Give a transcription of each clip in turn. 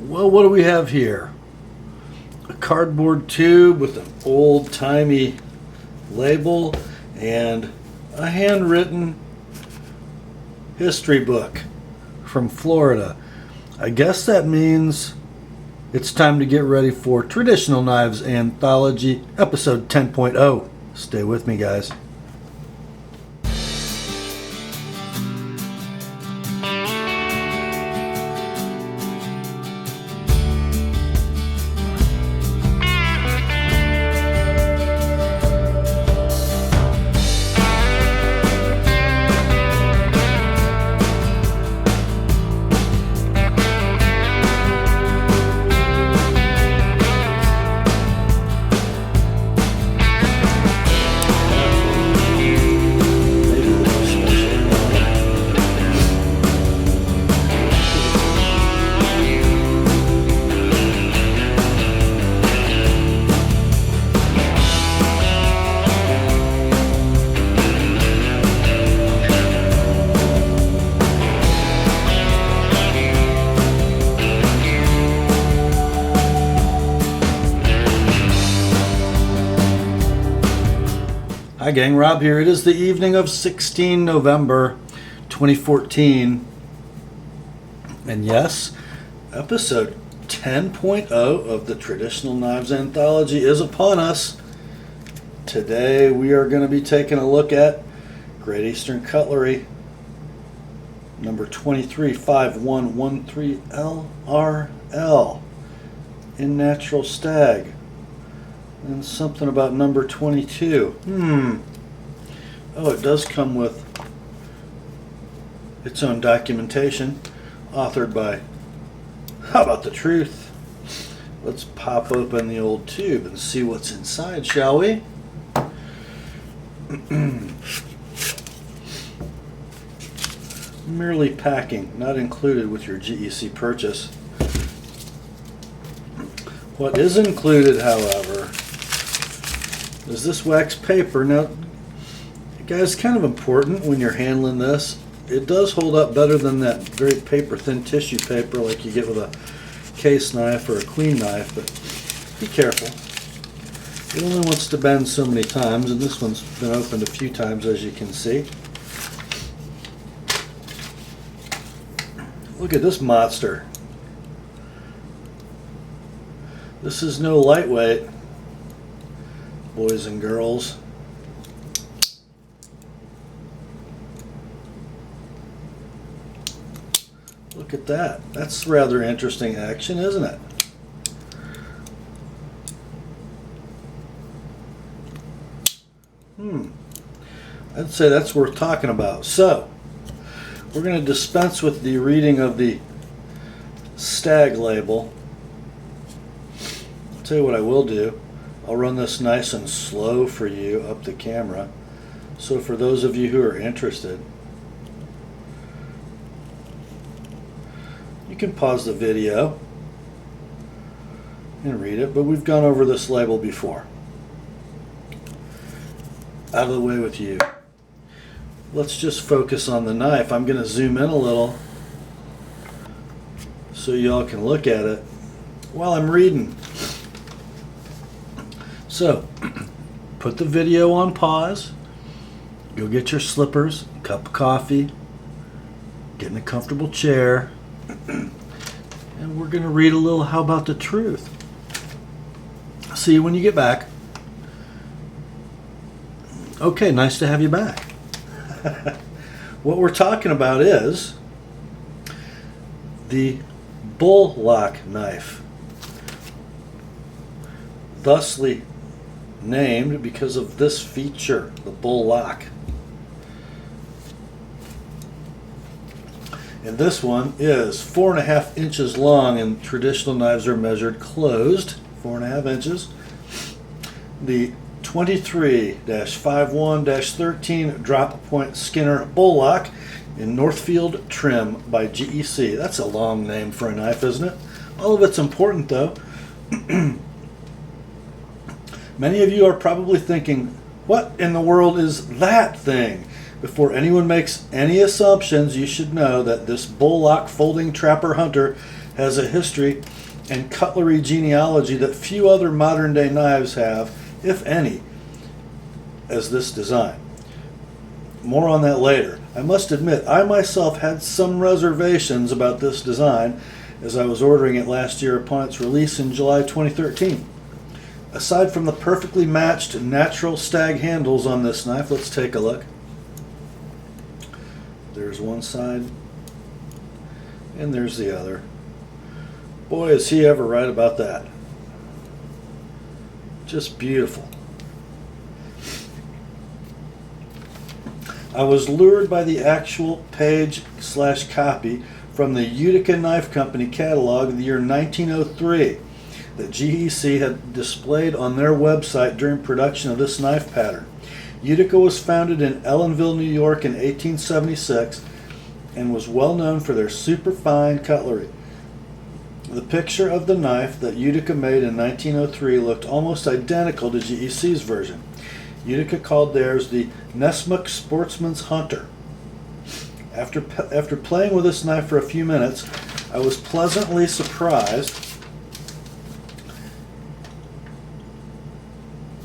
Well, what do we have here? A cardboard tube with an old-timey label and a handwritten history book from Florida. I guess that means it's time to get ready for Traditional Knives Anthology, episode 10.0. Stay with me, guys. Hi gang, Rob here. It is the evening of 16 November 2014. And yes, episode 10.0 of the Traditional Knives Anthology is upon us. Today we are going to be taking a look at Great Eastern Cutlery number 235113LRL in Natural Stag. And something about number 22. Oh, it does come with its own documentation, authored by Howabouthetruth. Let's pop open the old tube and see what's inside, shall we? Merely packing, not included with your GEC purchase. What is included, however, is this wax paper. Now, guys, kind of important when you're handling this. It does hold up better than that very paper thin tissue paper like you get with a case knife or a queen knife, but be careful. It only wants to bend so many times, and this one's been opened a few times, as you can see. Look at this monster. This is no lightweight, boys and girls. Look at that. That's rather interesting action, isn't it? I'd say that's worth talking about. So, we're going to dispense with the reading of the Stag label. I'll tell you what I will do. I'll run this nice and slow for you up the camera. So for those of you who are interested, you can pause the video and read it, but we've gone over this label before. Out of the way with you. Let's just focus on the knife. I'm going to zoom in a little so y'all can look at it while I'm reading. So, put the video on pause, go get your slippers, a cup of coffee, get in a comfortable chair, and we're going to read a little How About the Truth. See you when you get back. Okay, nice to have you back. What we're talking about is the bull lock knife, thusly named because of this feature, the bull lock. And this one is 4.5 inches long, and traditional knives are measured closed, 4.5 inches. The 23-51-13 drop point Skinner bull lock in Northfield trim by GEC. That's a long name for a knife, isn't it? All of it's important, though. Many of you are probably thinking, what in the world is that thing? Before anyone makes any assumptions, you should know that this bull lock folding trapper hunter has a history and cutlery genealogy that few other modern day knives have, if any, as this design. More on that later. I must admit, I myself had some reservations about this design as I was ordering it last year upon its release in July 2013. Aside from the perfectly matched natural stag handles on this knife, let's take a look. There's one side, and there's the other. Boy, is he ever right about that. Just beautiful. I was lured by the actual page/copy from the Utica Knife Company catalog of the year 1903 that GEC had displayed on their website during production of this knife pattern. Utica was founded in Ellenville, New York in 1876 and was well known for their superfine cutlery. The picture of the knife that Utica made in 1903 looked almost identical to GEC's version. Utica called theirs the Nessmuk Sportsman's Hunter. After playing with this knife for a few minutes, I was pleasantly surprised.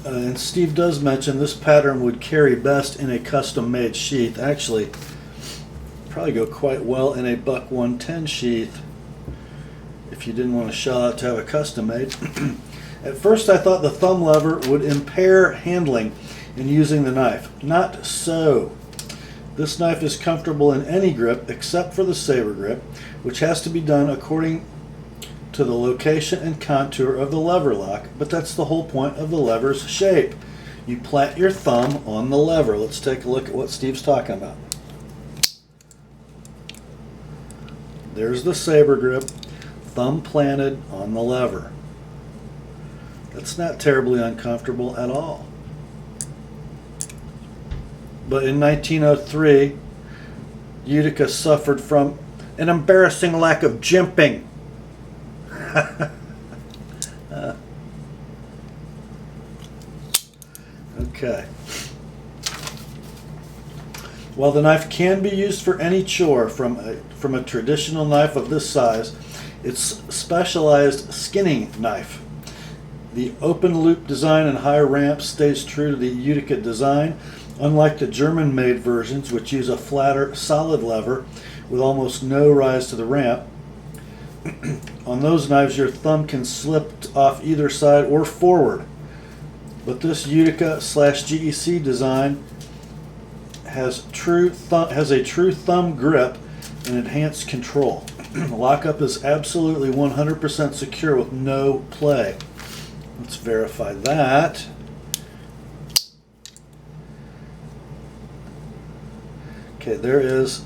And Steve does mention this pattern would carry best in a custom-made sheath. Actually, probably go quite well in a Buck 110 sheath if you didn't want to shell out to have a custom made. At first I thought the thumb lever would impair handling in using the knife. Not so. This knife is comfortable in any grip except for the saber grip, which has to be done according to the location and contour of the lever lock, but that's the whole point of the lever's shape. You plant your thumb on the lever. Let's take a look at what Steve's talking about. There's the saber grip, thumb planted on the lever. That's not terribly uncomfortable at all. But in 1903, Utica suffered from an embarrassing lack of jimping. Okay. While the knife can be used for any chore from a traditional knife of this size, it's specialized skinning knife. The open loop design and high ramp stays true to the Utica design, unlike the German-made versions, which use a flatter, solid lever with almost no rise to the ramp. On those knives, your thumb can slip off either side or forward. But this Utica/GEC design has a true thumb grip and enhanced control. Lockup is absolutely 100% secure with no play. Let's verify that. Okay, there is,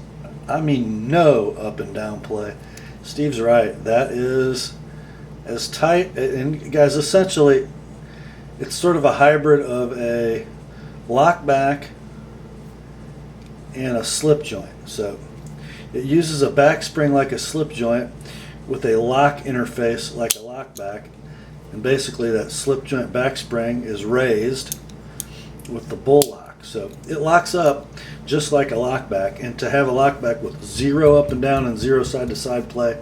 no up and down play. Steve's right. That is as tight, and guys, essentially, it's sort of a hybrid of a lock back and a slip joint. So it uses a back spring like a slip joint with a lock interface like a lock back, and basically that slip joint back spring is raised with the bull lock. So it locks up just like a lock back, and to have a lock back with zero up and down and zero side to side play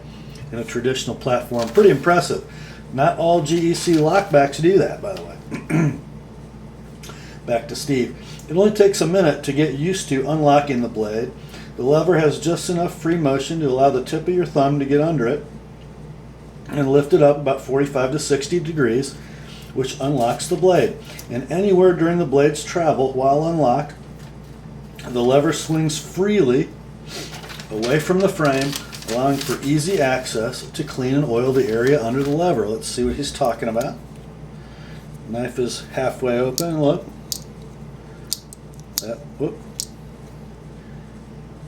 in a traditional platform, pretty impressive. Not all GEC lockbacks do that, by the way. Back to Steve. It only takes a minute to get used to unlocking the blade. The lever has just enough free motion to allow the tip of your thumb to get under it and lift it up about 45 to 60 degrees, which unlocks the blade. And anywhere during the blade's travel while unlocked, the lever swings freely away from the frame, allowing for easy access to clean and oil the area under the lever. Let's see what he's talking about. Knife is halfway open. Look. Whoop.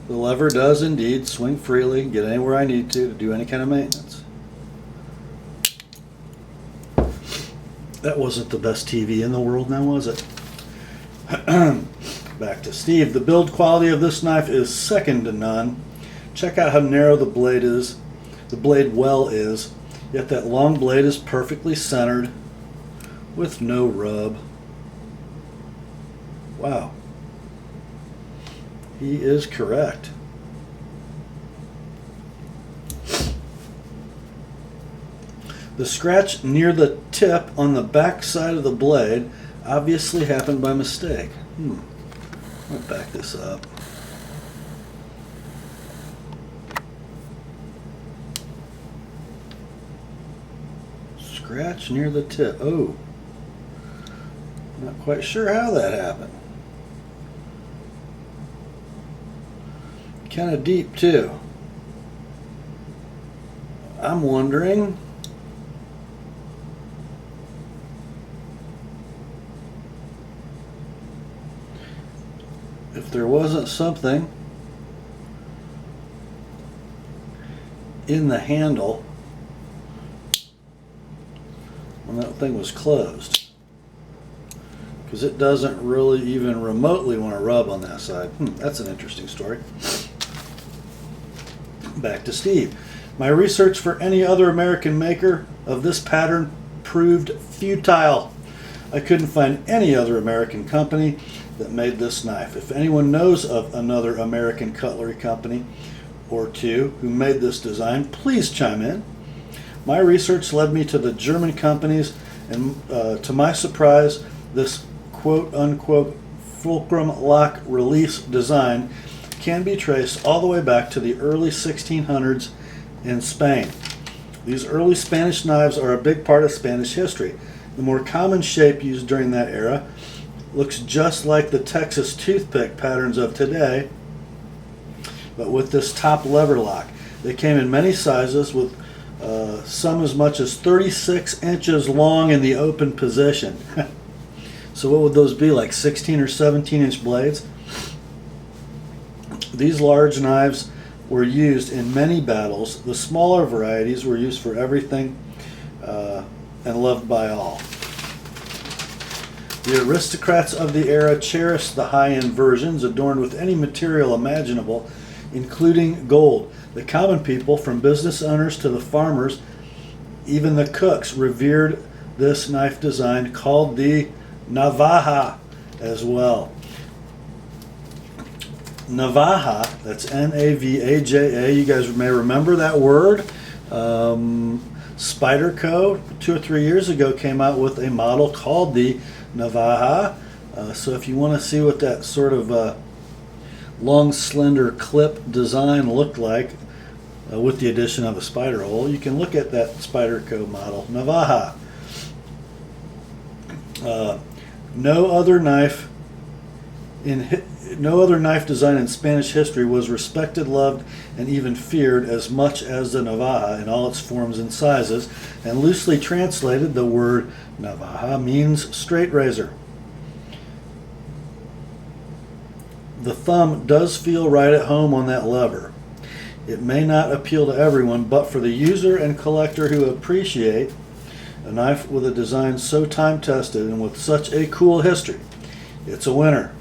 The lever does indeed swing freely, get anywhere I need to do any kind of maintenance. That wasn't the best TV in the world now, was it? Back to Steve. The build quality of this knife is second to none. Check out how narrow the blade is. The blade well is, yet that long blade is perfectly centered with no rub. Wow. He is correct. The scratch near the tip on the back side of the blade obviously happened by mistake. I'm going to back this up. Scratch near the tip. Oh, not quite sure how that happened. Kind of deep too. I'm wondering if there wasn't something in the handle when that thing was closed, because it doesn't really even remotely want to rub on that side. That's an interesting story. Back to Steve. My research for any other American maker of this pattern proved futile. I couldn't find any other American company that made this knife. If anyone knows of another American cutlery company or two who made this design, please chime in. My research led me to the German companies, and to my surprise, this quote-unquote fulcrum lock release design can be traced all the way back to the early 1600s in Spain. These early Spanish knives are a big part of Spanish history. The more common shape used during that era looks just like the Texas toothpick patterns of today, but with this top lever lock. They came in many sizes, with some as much as 36 inches long in the open position. So what would those be, like 16 or 17 inch blades? These large knives were used in many battles. The smaller varieties were used for everything and loved by all. The aristocrats of the era cherished the high-end versions adorned with any material imaginable, including gold. The common people, from business owners to the farmers, even the cooks, revered this knife design called the Navaja as well. Navaja, that's N-A-V-A-J-A. You guys may remember that word. Spyderco 2 or 3 years ago came out with a model called the Navaja. So if you want to see what that sort of long, slender clip design looked like with the addition of a spider hole, you can look at that Spyderco model, Navaja. No other knife design in Spanish history was respected, loved, and even feared as much as the Navaja in all its forms and sizes, and loosely translated, the word Navaja means straight razor. The thumb does feel right at home on that lever. It may not appeal to everyone, but for the user and collector who appreciate a knife with a design so time-tested and with such a cool history, it's a winner.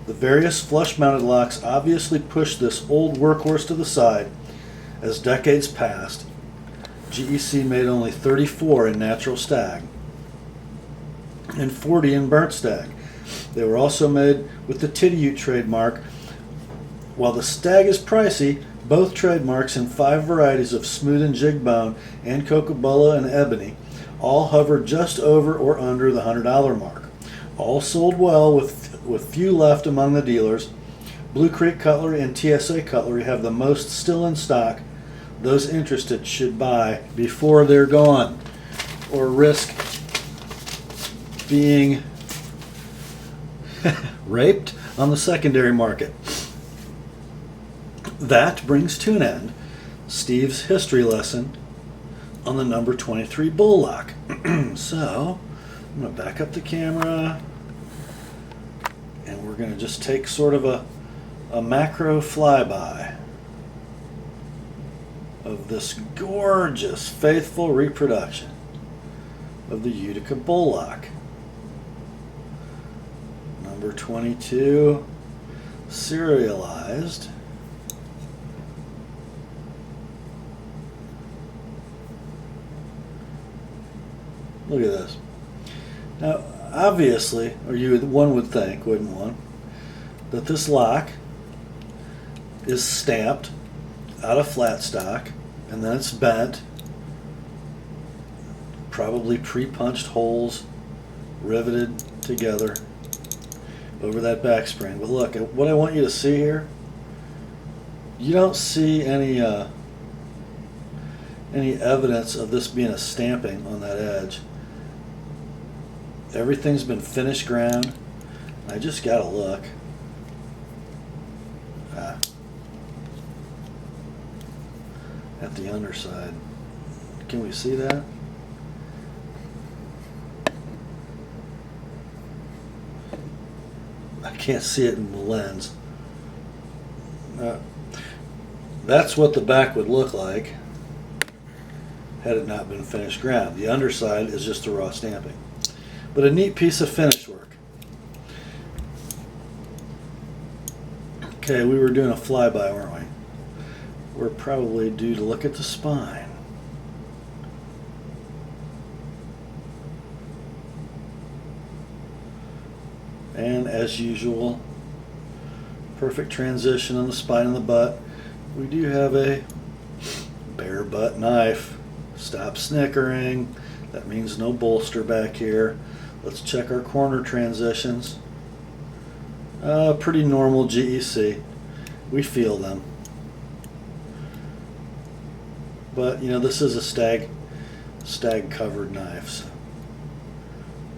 The various flush-mounted locks obviously pushed this old workhorse to the side. As decades passed, GEC made only 34 in natural stag and 40 in burnt stag. They were also made with the Titty-Ute trademark. While the stag is pricey, both trademarks in 5 varieties of smooth and jig bone and cocobolo and ebony all hover just over or under the $100 mark. All sold well, with few left among the dealers. Blue Creek Cutlery and TSA Cutlery have the most still in stock. Those interested should buy before they're gone, or risk being raped on the secondary market. That brings to an end Steve's history lesson on the number 23 bull lock. So I'm going to back up the camera, and we're going to just take sort of a macro flyby of this gorgeous, faithful reproduction of the Utica bull lock. Number 22, serialized. Look at this. Now, obviously, or one would think, wouldn't one, that this lock is stamped out of flat stock and then it's bent. Probably pre-punched holes riveted together over that back spring. But look, what I want you to see here, you don't see any evidence of this being a stamping on that edge. Everything's been finished ground. I just gotta look. At the underside. Can we see that? I can't see it in the lens. That's what the back would look like had it not been finished ground. The underside is just the raw stamping. But a neat piece of finish work. Okay, we were doing a flyby, weren't we? We're probably due to look at the spine. And as usual, perfect transition on the spine and the butt. We do have a bare butt knife. Stop snickering. That means no bolster back here. Let's check our corner transitions. Pretty normal GEC. We feel them. But you know, this is a stag covered knife. So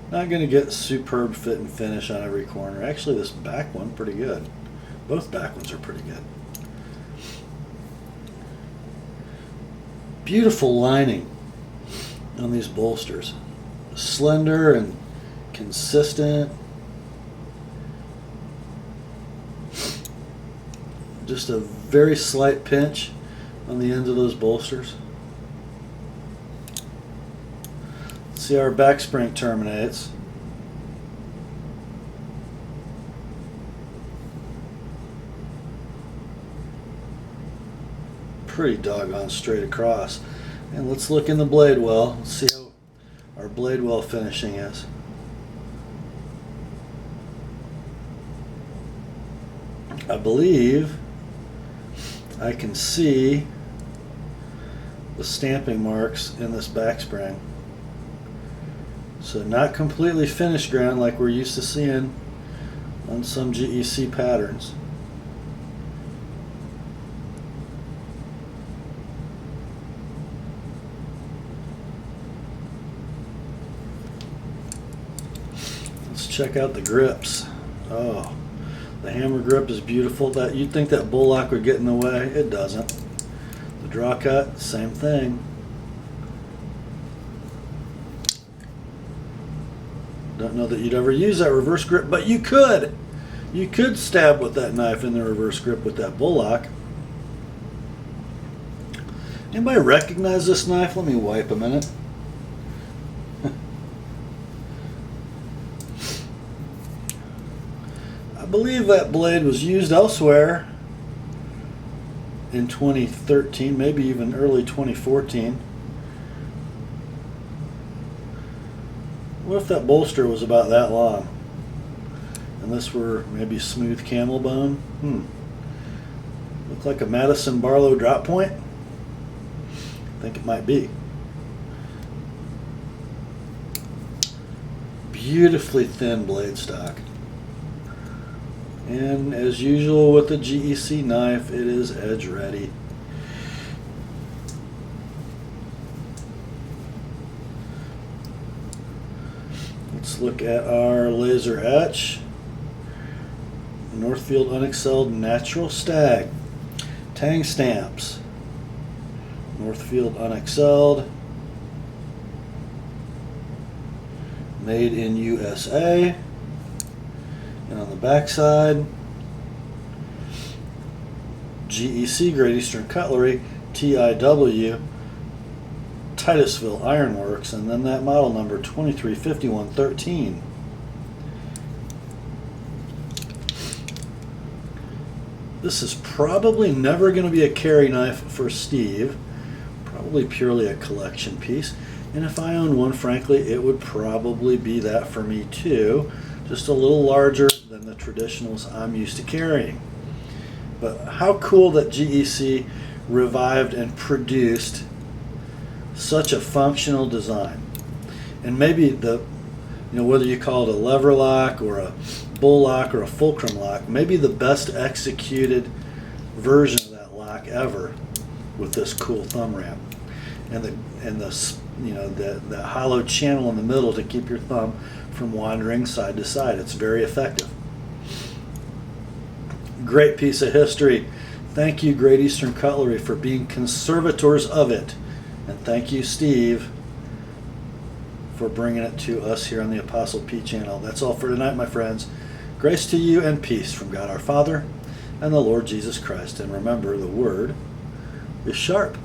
not going to get superb fit and finish on every corner. Actually, this back one pretty good. Both back ones are pretty good. Beautiful lining on these bolsters. Slender and consistent. Just a very slight pinch on the ends of those bolsters. See how our back spring terminates. Pretty doggone straight across. And let's look in the blade well. Let's see how our blade well finishing is. I believe I can see the stamping marks in this back spring. So not completely finished ground like we're used to seeing on some GEC patterns. Let's check out the grips. Oh, the hammer grip is beautiful. That you'd think that bull lock would get in the way. It doesn't. The draw cut, same thing. Don't know that you'd ever use that reverse grip, but you could. You could stab with that knife in the reverse grip with that bull lock. Anybody recognize this knife? Let me wipe a minute. I believe that blade was used elsewhere in 2013, maybe even early 2014. What if that bolster was about that long and this were maybe smooth camel bone? Look like a Madison Barlow drop point? I think it might be. Beautifully thin blade stock. And as usual with the GEC knife, it is edge ready. Let's look at our laser etch. Northfield UN-X-LD Natural Stag. Tang stamps. Northfield UN-X-LD. Made in USA. And on the back side, GEC Great Eastern Cutlery, TIW, Titusville Ironworks, and then that model number 235113. This is probably never going to be a carry knife for Steve, probably purely a collection piece. And if I owned one, frankly, it would probably be that for me too. Just a little larger than the traditionals I'm used to carrying. But how cool that GEC revived and produced such a functional design. And maybe whether you call it a lever lock or a bull lock or a fulcrum lock, maybe the best executed version of that lock ever with this cool thumb ramp and the hollow channel in the middle to keep your thumb from wandering side to side. It's very effective. Great piece of history. Thank you, Great Eastern Cutlery, for being conservators of it. And thank you, Steve, for bringing it to us here on the Apostle P channel. That's all for tonight, my friends. Grace to you and peace from God our Father and the Lord Jesus Christ. And remember, the word is sharp.